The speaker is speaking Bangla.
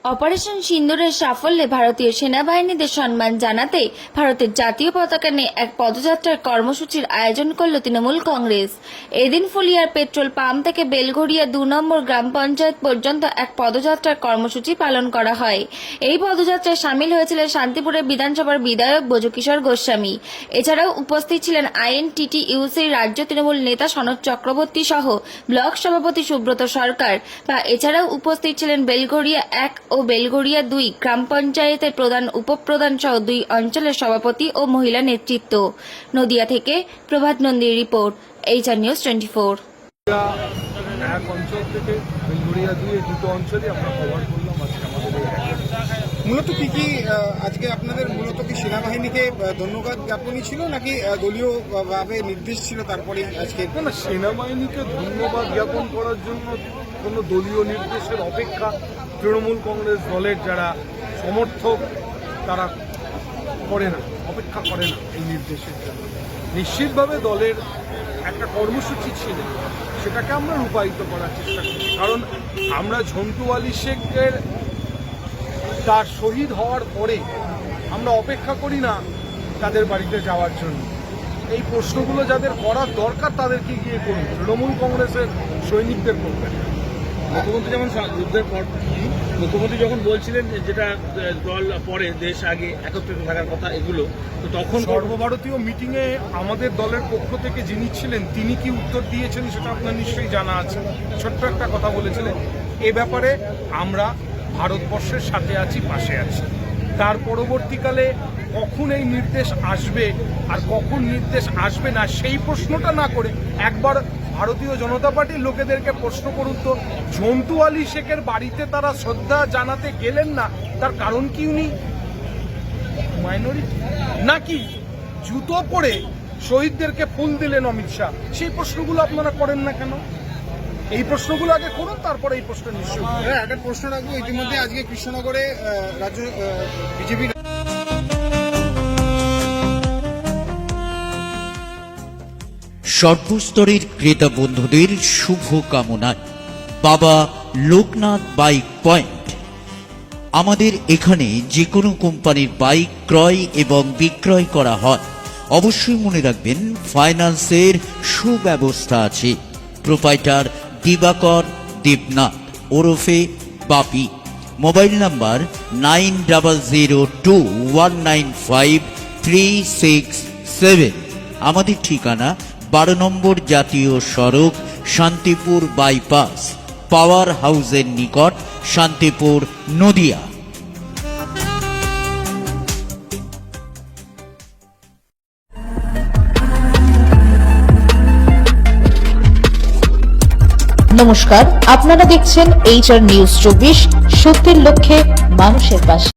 অপারেশন সিন্দুরের সাফল্যে ভারতীয় সেনাবাহিনীদের সম্মান জানাতে ভারতের জাতীয় পতাকা নিয়ে এক পদযাত্রার কর্মসূচির আয়োজন করল তৃণমূল কংগ্রেস। এদিন ফুলিয়ার পেট্রোল পাম্প থেকে বেলঘরিয়া ২ নম্বর গ্রাম পঞ্চায়েত পর্যন্ত এক পদযাত্রার কর্মসূচি পালন করা হয়। এই পদযাত্রায় সামিল হয়েছিলেন শান্তিপুরের বিধানসভার বিধায়ক ব্রজকিশোর গোস্বামী। এছাড়াও উপস্থিত ছিলেন আইএনটিটিইউসির রাজ্য তৃণমূল নেতা সনৎ চক্রবর্তী সহ ব্লক সভাপতি সুব্রত সরকার। এছাড়াও উপস্থিত ছিলেন বেলঘরিয়া ১ ও বেলঘরিয়া ২ গ্রাম পঞ্চায়েতের প্রধান, উপপ্রধান সহ ২ অঞ্চলের সভাপতি ও মহিলা নেতৃত্ব। নদিয়া থেকে প্রভাত নন্দীর রিপোর্ট, HR নিউজ 24। এক অঞ্চল থেকে বেলঘরিয়া ২ এই দুটো অঞ্চলে আমরা কভার করলাম আজকে আমাদের। মূলত কি আজকে আপনাদের মূলত কি সেনাবাহিনীকে ধন্যবাদ জ্ঞাপনই ছিল নাকি দলীয় ভাবে নির্দেশ ছিল তারপরে আজকে? না, সেনাবাহিনীকে ধন্যবাদ জ্ঞাপন করার জন্য কোনো দলীয় নির্দেশের অপেক্ষা তৃণমূল কংগ্রেস দলের যারা সমর্থক তারা করে না, অপেক্ষা করে না এই নির্দেশের জন্য। নিশ্চিতভাবে দলের একটা কর্মসূচি ছিল, সেটাকে আমরা রূপায়িত করার চেষ্টা করি। কারণ আমরা ঝন্টু আলী শেখের তার শহীদ হওয়ার পরে আমরা অপেক্ষা করি না তাদের বাড়িতে যাওয়ার জন্য। এই প্রশ্নগুলো যাদের করার দরকার তাদেরকে গিয়ে করুন, তৃণমূল কংগ্রেসের সৈনিকদের করবেন। মুখ্যমন্ত্রী যেমন যুদ্ধের পর মুখ্যমন্ত্রী যখন বলছিলেন যেটা দল পরে দেশ আগে একত্রিত থাকার কথা, এগুলো তো তখন সর্বভারতীয় মিটিংয়ে আমাদের দলের পক্ষ থেকে যিনি ছিলেন তিনি কি উত্তর দিয়েছেন সেটা আপনার নিশ্চয়ই জানা আছে। ছোট্ট একটা কথা বলেছিলেন, এ ব্যাপারে আমরা ভারতবর্ষের সাথে আছি, পাশে আছি। তার পরবর্তীকালে কখন এই নির্দেশ আসবে আর কখন নির্দেশ আসবে না সেই প্রশ্নটা না করে একবার ভারতীয় জনতা পার্টির লোকেদেরকে প্রশ্ন করুন তো, ঝন্টু আলী শেখের বাড়িতে তারা শ্রদ্ধা জানাতে গেলেন না, তার কারণ কি? উনি মাইনরিটি নাকি জুতো পরে শহীদদেরকে ফুল দিলেন অমিত শাহ? সেই প্রশ্নগুলো আপনারা করেন না কেন? এই প্রশ্নগুলো আগে করুন, তারপরে এই প্রশ্ন নিশ্চয়ই। একটা প্রশ্ন রাখবো, ইতিমধ্যে আজকে কৃষ্ণনগরে রাজ্য বিজেপি সর্বস্তরের ক্রেতা বন্ধুদের শুভ কামনায় বাবা লোকনাথ বাইক পয়েন্ট। আমাদের এখানে যে কোনো কোম্পানির বাইক ক্রয় এবং বিক্রয় করা হয়। অবশ্যই মনে রাখবেন ফাইন্যান্সের সুব্যবস্থা আছে। প্রোপাইটার দিবাকর দেবনাথ ওরফে বাপি। Mobile number 9002195367। আমাদের ঠিকানা 12 নম্বর জাতীয় সড়ক, শান্তিপুর বাইপাস, পাওয়ার হাউসের নিকট, শান্তিপুর, নদিয়া। নমস্কার, আপনারা দেখছেন HR নিউজ 24, সত্যের লক্ষ্যে মানুষের পাশে।